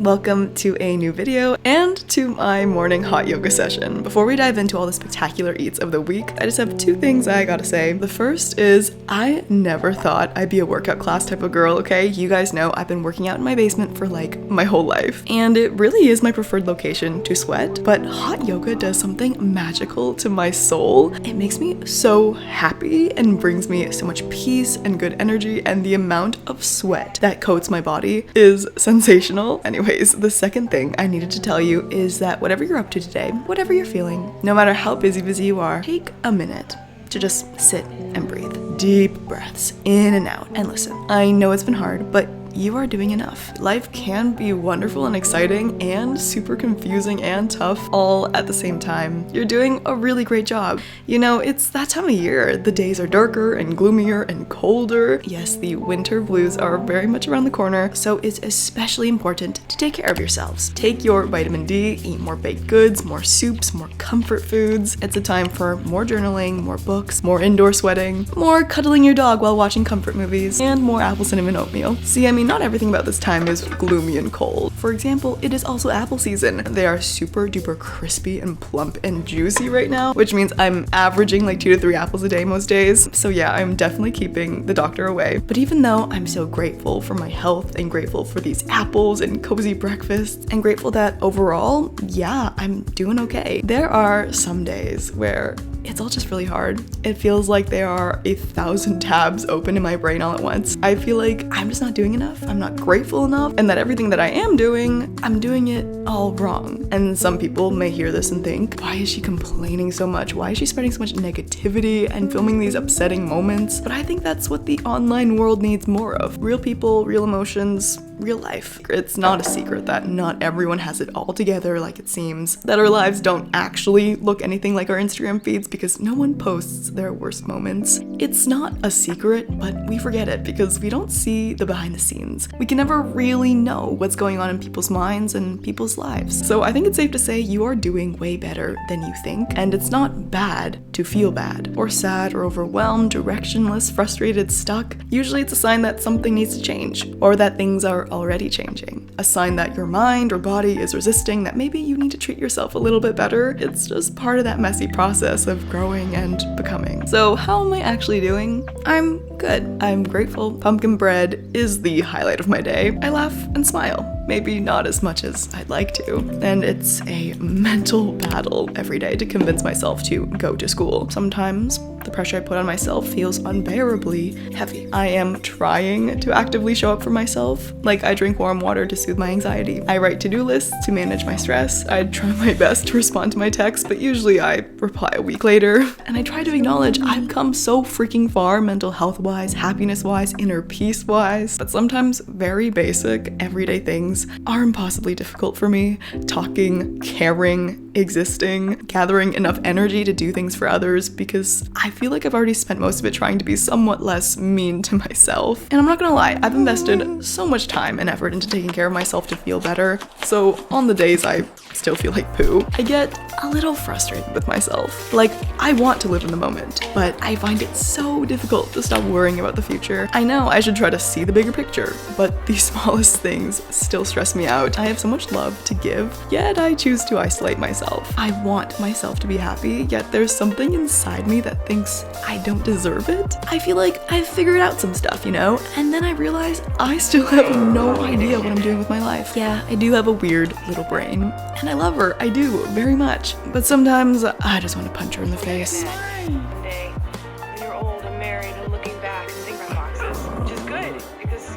welcome to a new video and to my morning hot yoga session. Before we dive into all the spectacular eats of the week, I just have two things I gotta say. The first is I never thought I'd be a workout class type of girl, okay? You guys know I've been working out in my basement for like my whole life, and it really is my preferred location to sweat, but hot yoga does something magical to my soul. It makes me so happy and brings me so much peace and good energy, and the amount of sweat that coats my body is sensational. Anyways, the second thing I needed to tell you is that whatever you're up to today, whatever you're feeling, no matter how busy you are, take a minute to just sit and breathe. Deep breaths in and out. And listen, I know it's been hard, but you are doing enough. Life can be wonderful and exciting and super confusing and tough all at the same time. You're doing a really great job. You know, it's that time of year. The days are darker and gloomier and colder. Yes, the winter blues are very much around the corner, so it's especially important to take care of yourselves. Take your vitamin D, eat more baked goods, more soups, more comfort foods. It's a time for more journaling, more books, more indoor sweating, more cuddling your dog while watching comfort movies, and more apple cinnamon oatmeal. See, I mean, not everything about this time is gloomy and cold. For example, it is also apple season. They are super duper crispy and plump and juicy right now, which means I'm averaging like 2 to 3 apples a day most days. So yeah, I'm definitely keeping the doctor away. But even though I'm so grateful for my health and grateful for these apples and cozy breakfasts and grateful that overall, yeah, I'm doing okay, there are some days where it's all just really hard. It feels like there are 1,000 tabs open in my brain all at once. I feel like I'm just not doing enough. I'm not grateful enough, and that everything that I am doing, I'm doing it all wrong. And some people may hear this and think, why is she complaining so much? Why is she spreading so much negativity and filming these upsetting moments? But I think that's what the online world needs more of. Real people, real emotions, real life. It's not a secret that not everyone has it all together like it seems, that our lives don't actually look anything like our Instagram feeds because no one posts their worst moments. It's not a secret, but we forget it because we don't see the behind the scenes. We can never really know what's going on in people's minds and people's lives. So I think it's safe to say you are doing way better than you think, and it's not bad to feel bad or sad or overwhelmed, directionless, frustrated, stuck. Usually it's a sign that something needs to change or that things are already changing. A sign that your mind or body is resisting, that maybe you need to treat yourself a little bit better. It's just part of that messy process of growing and becoming. So how am I actually doing? I'm good. I'm grateful. Pumpkin bread is the highlight of my day. I laugh and smile. Maybe not as much as I'd like to. And it's a mental battle every day to convince myself to go to school. Sometimes the pressure I put on myself feels unbearably heavy. I am trying to actively show up for myself. Like, I drink warm water to soothe my anxiety. I write to-do lists to manage my stress. I try my best to respond to my texts, but usually I reply a week later. And I try to acknowledge I've come so freaking far mental health-wise, happiness-wise, inner peace-wise. But sometimes very basic, everyday things are impossibly difficult for me. Talking, caring, existing, gathering enough energy to do things for others, because I feel like I've already spent most of it trying to be somewhat less mean to myself. And I'm not gonna lie, I've invested so much time and effort into taking care of myself to feel better. So on the days I still feel like poo, I get a little frustrated with myself. Like, I want to live in the moment, but I find it so difficult to stop worrying about the future. I know I should try to see the bigger picture, but the smallest things still stress me out. I have so much love to give, yet I choose to isolate myself. I want myself to be happy, yet there's something inside me that thinks I don't deserve it. I feel like I've figured out some stuff, you know? And then I realize I still have no idea what I'm doing with my life. Yeah, I do have a weird little brain, and I love her, I do, very much. But sometimes I just want to punch her in the face. Someday, when you're old and married and looking back and thinking about boxes, which is good because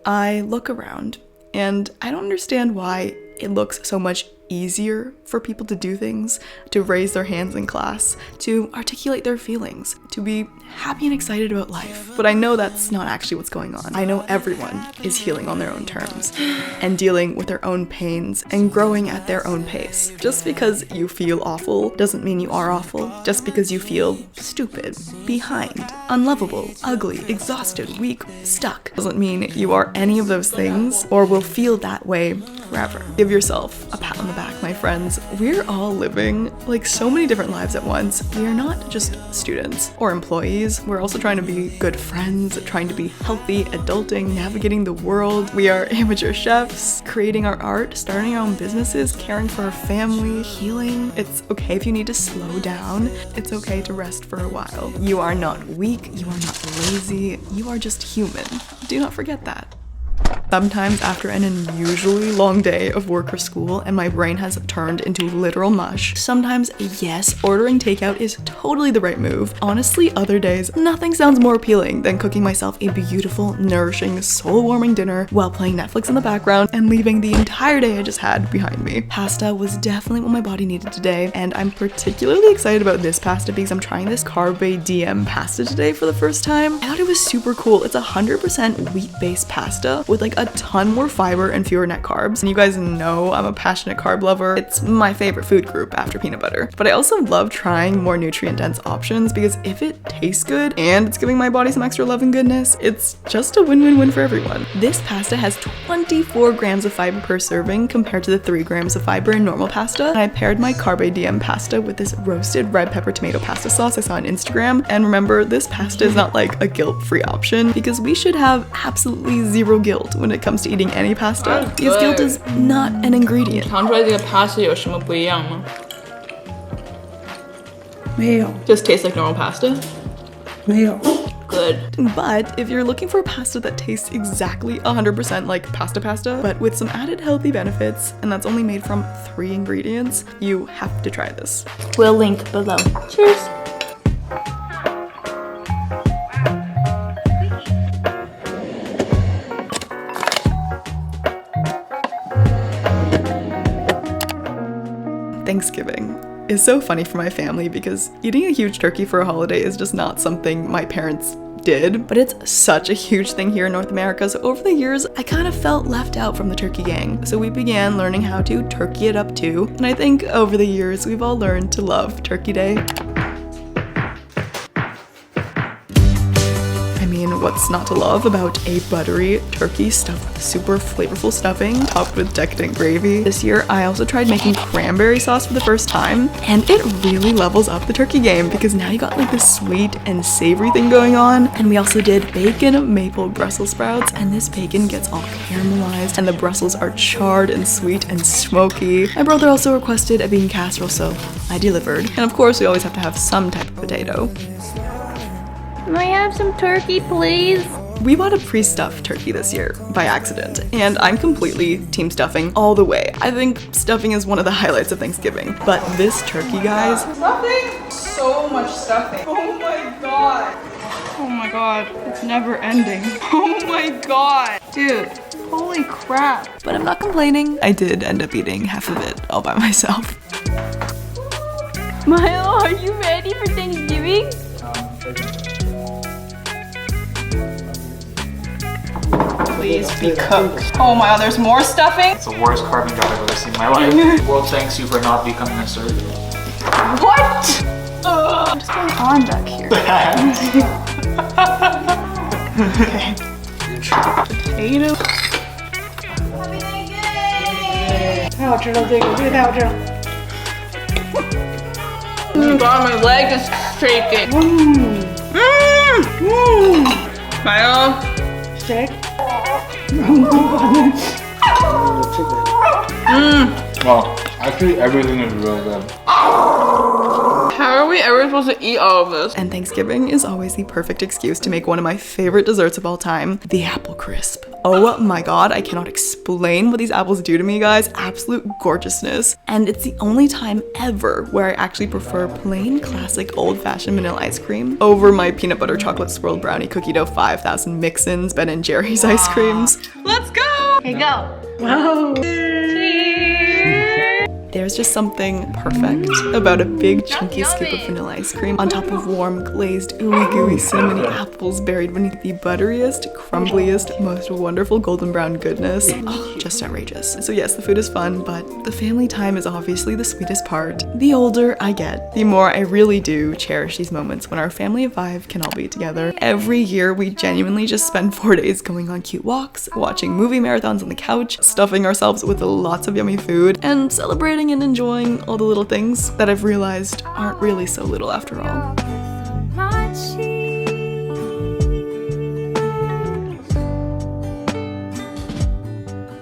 I look around and I don't understand why it looks so much easier for people to do things, to raise their hands in class, to articulate their feelings, to be happy and excited about life. But I know that's not actually what's going on. I know everyone is healing on their own terms and dealing with their own pains and growing at their own pace. Just because you feel awful doesn't mean you are awful. Just because you feel stupid, behind, unlovable, ugly, exhausted, weak, stuck doesn't mean you are any of those things or will feel that way forever. Give yourself a pat on the back, my friends. We're all living like so many different lives at once. We are not just students or employees. We're also trying to be good friends, trying to be healthy, adulting, navigating the world. We are amateur chefs, creating our art, starting our own businesses, caring for our family, healing. It's okay if you need to slow down. It's okay to rest for a while. You are not weak. You are not lazy. You are just human. Do not forget that. Sometimes after an unusually long day of work or school and my brain has turned into literal mush, sometimes, yes, ordering takeout is totally the right move. Honestly, other days, nothing sounds more appealing than cooking myself a beautiful, nourishing, soul-warming dinner while playing Netflix in the background and leaving the entire day I just had behind me. Pasta was definitely what my body needed today, and I'm particularly excited about this pasta because I'm trying this carbe diem pasta today for the first time. I thought it was super cool. It's 100% wheat-based pasta with like a ton more fiber and fewer net carbs. And you guys know I'm a passionate carb lover. It's my favorite food group after peanut butter. But I also love trying more nutrient-dense options because if it tastes good and it's giving my body some extra love and goodness, it's just a win-win-win for everyone. This pasta has 24 grams of fiber per serving compared to the 3 grams of fiber in normal pasta. And I paired my carbe diem pasta with this roasted red pepper tomato pasta sauce I saw on Instagram. And remember, this pasta is not like a guilt-free option because we should have absolutely zero guilt when it comes to eating any pasta because guilt is not an ingredient. 尝出来这个 pasta 有什么不一样吗？没有， Just tastes like normal pasta. 没有。 Good. But if you're looking for pasta that tastes exactly 100% like pasta, but with some added healthy benefits, and that's only made from 3 ingredients, you have to try this. We'll link below. Cheers. Thanksgiving is so funny for my family because eating a huge turkey for a holiday is just not something my parents did, but it's such a huge thing here in North America. So over the years, I kind of felt left out from the turkey gang. So we began learning how to turkey it up too. And I think over the years, we've all learned to love Turkey Day. I mean, what's not to love about a buttery turkey stuffed with super flavorful stuffing topped with decadent gravy? This year, I also tried making cranberry sauce for the first time, and it really levels up the turkey game because now you got like this sweet and savory thing going on. And we also did bacon maple Brussels sprouts, and this bacon gets all caramelized, and the Brussels are charred and sweet and smoky. My brother also requested a bean casserole, so I delivered. And of course, we always have to have some type of potato. Can I have some turkey, please? We bought a pre-stuffed turkey this year by accident, and I'm completely team stuffing all the way. I think stuffing is one of the highlights of Thanksgiving. But this turkey, guys, Stuffing? So much stuffing. Oh my god. Oh my god. It's never ending. Oh my god. Dude, holy crap. but I'm not complaining. I did end up eating half of it all by myself. Milo, are you ready for Thanksgiving? Please be cooked. Oh my god, there's more stuffing? It's the worst carving job I've ever seen in my life. The world thanks you for not becoming a surgeon. What? What's going on back here? Okay. Potato. 太好吃了，这个太好吃了。 Oh my god, my leg is shaking. Milo. Steak. Well, actually everything is really good. How are we ever supposed to eat all of this? And Thanksgiving is always the perfect excuse to make one of my favorite desserts of all time, the apple crisp. Oh my god, I cannot explain what these apples do to me, guys. Absolute gorgeousness. And it's the only time ever where I actually prefer plain classic old-fashioned vanilla ice cream over my peanut butter chocolate swirled brownie cookie dough 5,000 mix-ins Ben & Jerry's ice creams. Let's go! Okay, go. Wow. Cheers. There's just something perfect about a big chunky scoop of vanilla ice cream on top of warm glazed ooey gooey cinnamony apples buried beneath the butteriest, crumbliest, most wonderful golden brown goodness. Oh, just outrageous. So yes, the food is fun, but the family time is obviously the sweetest part. The older I get, the more I really do cherish these moments when our family of 5 can all be together. Every year we genuinely just spend 4 days going on cute walks, watching movie marathons on the couch, stuffing ourselves with lots of yummy food, and celebrating and enjoying all the little things that I've realized aren't really so little after all.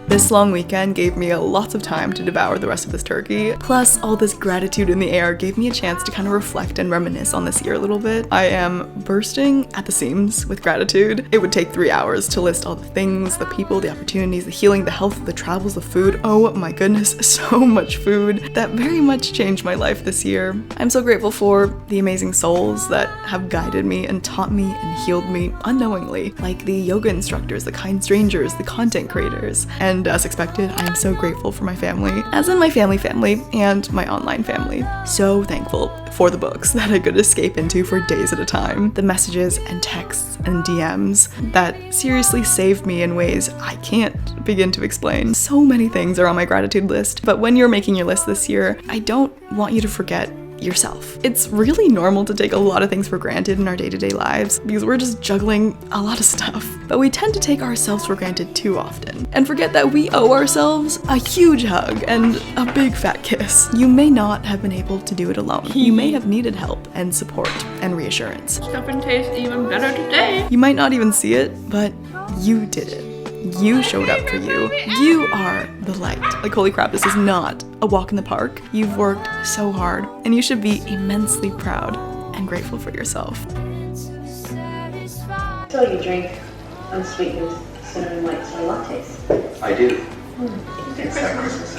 This long weekend gave me lots of time to devour the rest of this turkey, plus all this gratitude in the air gave me a chance to kind of reflect and reminisce on this year a little bit. I am bursting at the seams with gratitude. It would take 3 hours to list all the things, the people, the opportunities, the healing, the health, the travels, the food. Oh my goodness, so much food that very much changed my life this year. I'm so grateful for the amazing souls that have guided me and taught me and healed me unknowingly, like the yoga instructors, the kind strangers, the content creators, and as expected, I am so grateful for my family, as in my family and my online family. So thankful for the books that I could escape into for days at a time, the messages and texts and DMs that seriously saved me in ways I can't begin to explain. So many things are on my gratitude list, but when you're making your list this year, I don't want you to forget yourself. It's really normal to take a lot of things for granted in our day-to-day lives because we're just juggling a lot of stuff. But we tend to take ourselves for granted too often and forget that we owe ourselves a huge hug and a big fat kiss. You may not have been able to do it alone. You may have needed help and support and reassurance. Stuffing tastes even better today. You might not even see it, but you did it. You showed up for you. You are the light. Like, holy crap, this is not a walk in the park. You've worked so hard, and you should be immensely proud and grateful for yourself. So you drink unsweetened cinnamon white soy lattes? I do. It's that Christmas.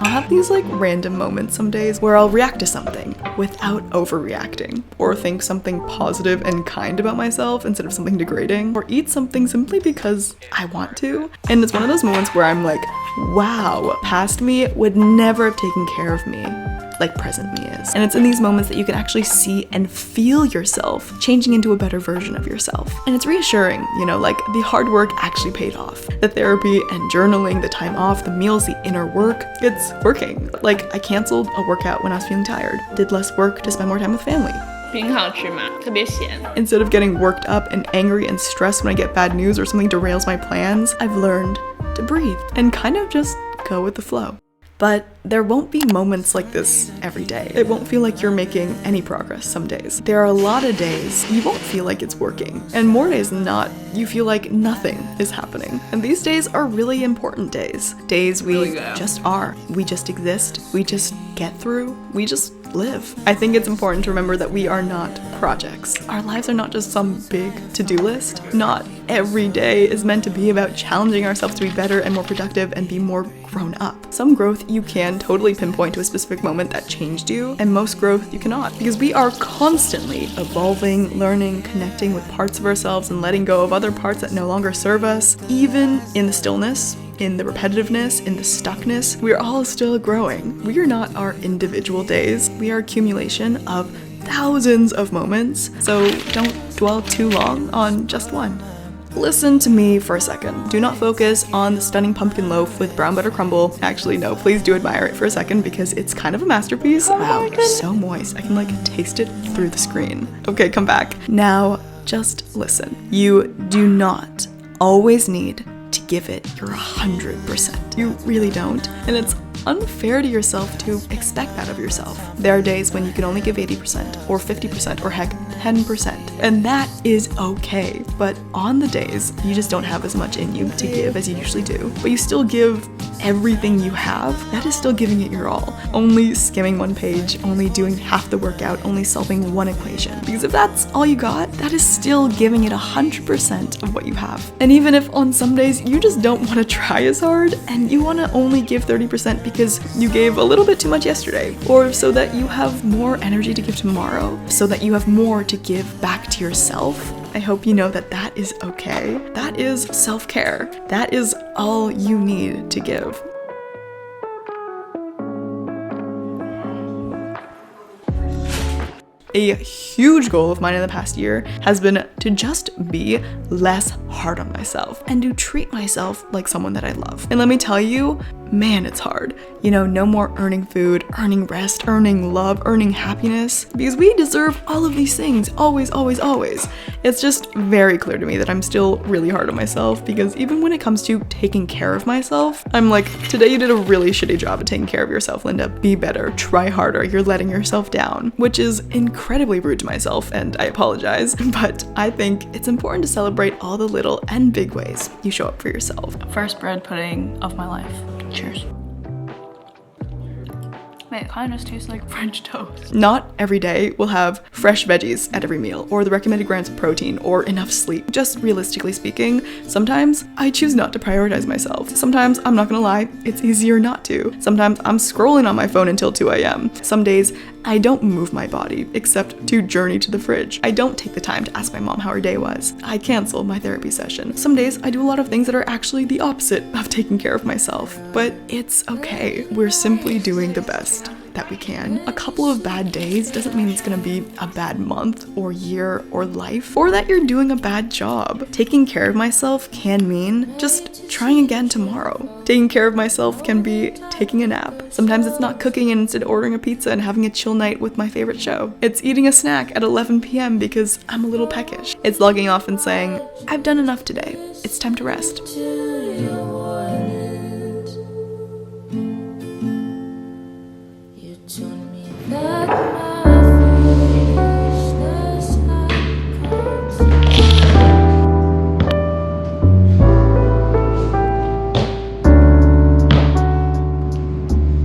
I'll have these like random moments some days where I'll react to something without overreacting, or think something positive and kind about myself instead of something degrading, or eat something simply because I want to. And it's one of those moments where I'm like, wow, past me would never have taken care of me like present me is. And it's in these moments that you can actually see and feel yourself changing into a better version of yourself. And it's reassuring, you know, like the hard work actually paid off. The therapy and journaling, the time off, the meals, the inner work, it's working. Like, I canceled a workout when I was feeling tired, did less work to spend more time with family. 饼好吃吗？特别咸。 Instead of getting worked up and angry and stressed when I get bad news or something derails my plans, I've learned to breathe and kind of just go with the flow. But there won't be moments like this every day. It won't feel like you're making any progress some days. There are a lot of days you won't feel like it's working. And more days than not, you feel like nothing is happening. And these days are really important days. Days we just are. We just exist. We just get through. We just live. I think it's important to remember that we are not projects. Our lives are not just some big to-do list. Not every day is meant to be about challenging ourselves to be better and more productive and be more grown up. Some growth you can totally pinpoint to a specific moment that changed you, and most growth you cannot, because we are constantly evolving, learning, connecting with parts of ourselves and letting go of other parts that no longer serve us. Even in the stillness, in the repetitiveness, in the stuckness, we are all still growing. We are not our individual days. We are accumulation of thousands of moments, so don't dwell too long on just one. Listen to me for a second. Do not focus on the stunning pumpkin loaf with brown butter crumble. Actually, no, please do admire it for a second because it's kind of a masterpiece. Wow, so moist. I can like taste it through the screen. Okay, come back. Now, just listen. You do not always need to give it your 100%. You really don't. And it's unfair to yourself to expect that of yourself. There are days when you can only give 80% or 50% or heck 10%, and that is okay. But on the days you just don't have as much in you to give as you usually do, but you still give everything you have, that is still giving it your all. Only skimming one page, only doing half the workout, only solving one equation. Because if that's all you got, that is still giving it 100% of what you have. And even if on some days you just don't want to try as hard and you want to only give 30% because you gave a little bit too much yesterday, or so that you have more energy to give tomorrow, so that you have more to give back to yourself, I hope you know that that is okay. That is self-care. That is all you need to give. A huge goal of mine in the past year has been to just be less hard on myself and to treat myself like someone that I love. And let me tell you, man, it's hard. You know, no more earning food, earning rest, earning love, earning happiness, because we deserve all of these things, always, always, always. It's just very clear to me that I'm still really hard on myself, because even when it comes to taking care of myself, I'm like, today you did a really shitty job of taking care of yourself, Linda. Be better, try harder, you're letting yourself down, which is incredibly rude to myself, and I apologize, but I think it's important to celebrate all the little and big ways you show up for yourself. First bread pudding of my life. Cheers. Wait, it kind of just tastes like French toast. Not every day will have fresh veggies at every meal, or the recommended grams of protein, or enough sleep. Just realistically speaking, sometimes I choose not to prioritize myself. Sometimes, I'm not gonna lie, it's easier not to. Sometimes I'm scrolling on my phone until 2 a.m. Some days, I don't move my body, except to journey to the fridge. I don't take the time to ask my mom how her day was. I cancel my therapy session. Some days, I do a lot of things that are actually the opposite of taking care of myself. But it's okay. We're simply doing the best that we can. A couple of bad days doesn't mean it's gonna be a bad month or year or life, or that you're doing a bad job. Taking care of myself can mean just trying again tomorrow. Taking care of myself can be taking a nap. Sometimes it's not cooking and instead ordering a pizza and having a chill night with my favorite show. It's eating a snack at 11 p.m. because I'm a little peckish. It's logging off and saying, I've done enough today. It's time to rest.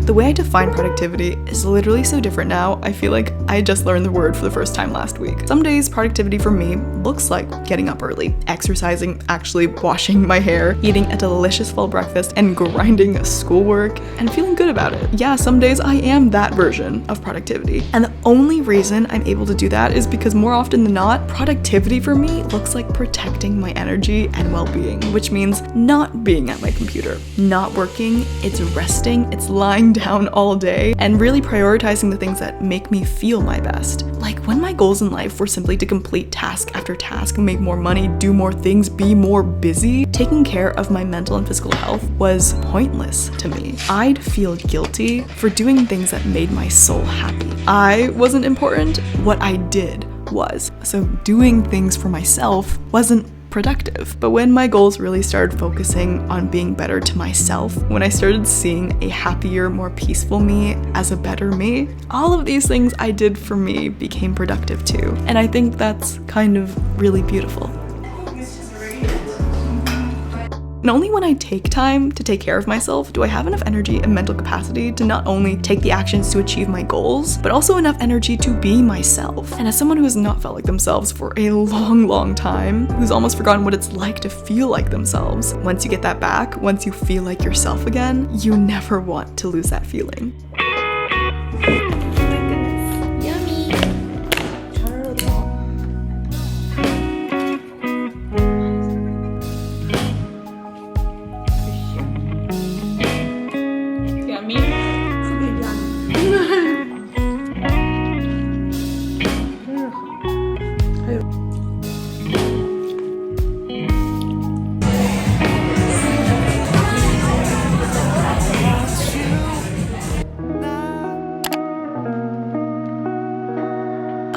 The way I define productivity is literally so different now. I feel like I just learned the word for the first time last week. Some days productivity for me looks like getting up early, exercising, actually washing my hair, eating a delicious fall breakfast, and grinding schoolwork and feeling good about it. Yeah, some days I am that version of productivity. And the only reason I'm able to do that is because more often than not, productivity for me looks like protecting my energy and well-being, which means not being at my computer, not working, it's resting, it's lying down all day, and really prioritizing the things that make me feel my best. Like when my goals in life were simply to complete task after task, make more money, do more things, be more busy, taking care of my mental and physical health was pointless to me. I'd feel guilty for doing things that made my soul happy. I wasn't important, what I did was. So doing things for myself wasn't productive. But when my goals really started focusing on being better to myself, when I started seeing a happier, more peaceful me as a better me, all of these things I did for me became productive too. And I think that's kind of really beautiful. And only when I take time to take care of myself do I have enough energy and mental capacity to not only take the actions to achieve my goals, but also enough energy to be myself. And as someone who has not felt like themselves for a long, long time, who's almost forgotten what it's like to feel like themselves, once you get that back, once you feel like yourself again, you never want to lose that feeling.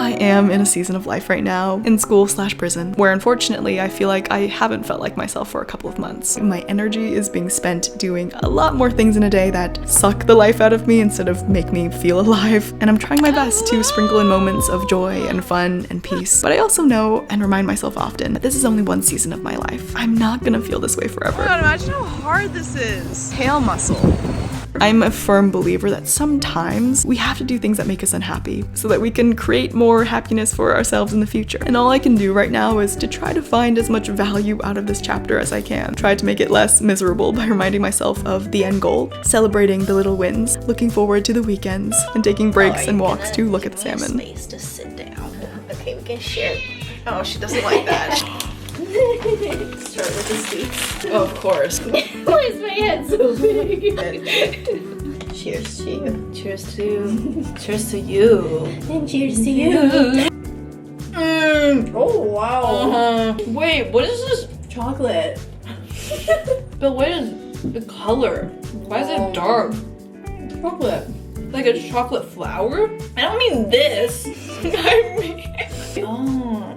I am in a season of life right now, in school/prison, where unfortunately I feel like I haven't felt like myself for a couple of months. My energy is being spent doing a lot more things in a day that suck the life out of me instead of make me feel alive, and I'm trying my best to sprinkle in moments of joy and fun and peace. But I also know and remind myself often that this is only one season of my life. I'm not gonna feel this way forever. Oh my god, imagine how hard this is. Tail muscle. I'm a firm believer that sometimes we have to do things that make us unhappy so that we can create more happiness for ourselves in the future. And all I can do right now is to try to find as much value out of this chapter as I can. Try to make it less miserable by reminding myself of the end goal, celebrating the little wins, looking forward to the weekends, and taking breaks and walks to look at the salmon. Space to sit down. Okay, we can share. Oh, she doesn't like that. Start with the sweets. Oh, of course. Why is my head so big? Cheers to you. Cheers to you. And cheers to you. Oh, wow. Wait, what is this? Chocolate. But what is the color? Why is it dark? Chocolate. Like a chocolate flour? I don't mean this. I mean... Oh.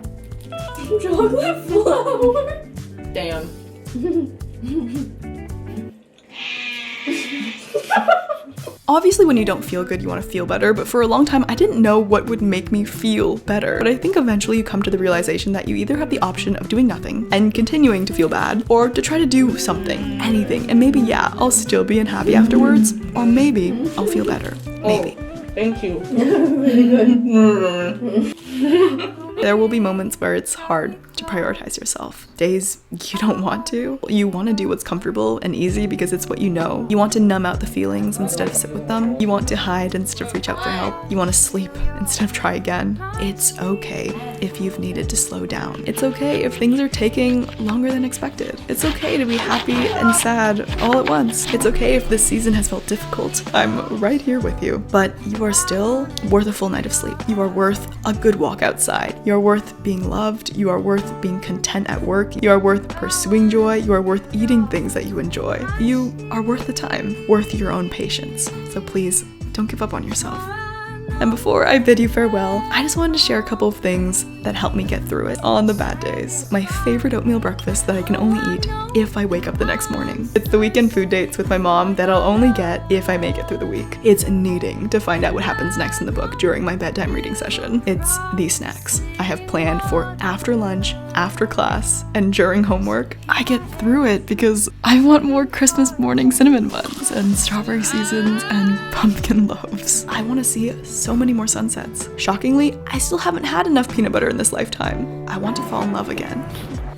Chocolate flour. Damn. Obviously, when you don't feel good, you want to feel better, but for a long time, I didn't know what would make me feel better. But I think eventually you come to the realization that you either have the option of doing nothing and continuing to feel bad, or to try to do something, anything, and maybe, yeah, I'll still be unhappy afterwards, or maybe I'll feel better. Maybe. Thank you. There will be moments where it's hard to prioritize yourself. Days you don't want to. You want to do what's comfortable and easy because it's what you know. You want to numb out the feelings instead of sit with them. You want to hide instead of reach out for help. You want to sleep instead of try again. It's okay if you've needed to slow down. It's okay if things are taking longer than expected. It's okay to be happy and sad all at once. It's okay if this season has felt difficult. I'm right here with you. But you are still worth a full night of sleep. You are worth a good walk outside. You are worth being loved. You are worth being content at work. You are worth pursuing joy. You are worth eating things that you enjoy. You are worth the time, worth your own patience. So please, don't give up on yourself. And before I bid you farewell, I just wanted to share a couple of things that help me get through it on the bad days. My favorite oatmeal breakfast that I can only eat if I wake up the next morning. It's the weekend food dates with my mom that I'll only get if I make it through the week. It's needing to find out what happens next in the book during my bedtime reading session. It's these snacks I have planned for after lunch, after class, and during homework. I get through it because I want more Christmas morning cinnamon buns and strawberry seasons and pumpkin loaves. I want to see so many more sunsets. Shockingly, I still haven't had enough peanut butter in this lifetime. I want to fall in love again.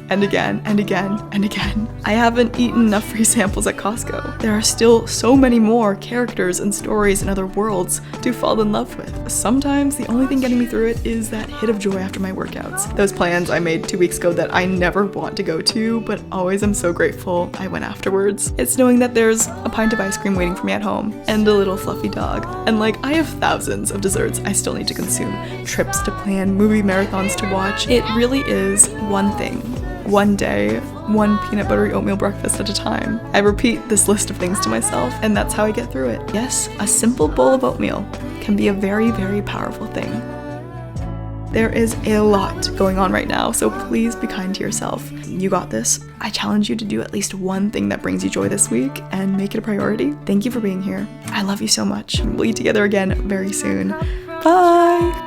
And again, and again, and again. I haven't eaten enough free samples at Costco. There are still so many more characters and stories and other worlds to fall in love with. Sometimes the only thing getting me through it is that hit of joy after my workouts. Those plans I made 2 weeks ago that I never want to go to, but always am so grateful I went afterwards. It's knowing that there's a pint of ice cream waiting for me at home, and a little fluffy dog. And like, I have thousands of desserts I still need to consume, trips to plan, movie marathons to watch. It really is one thing. One day, one peanut buttery oatmeal breakfast at a time. I repeat this list of things to myself, and that's how I get through it. Yes, a simple bowl of oatmeal can be a very, very powerful thing. There is a lot going on right now, so please be kind to yourself. You got this. I challenge you to do at least one thing that brings you joy this week and make it a priority. Thank you for being here. I love you so much. We'll eat together again very soon. Bye!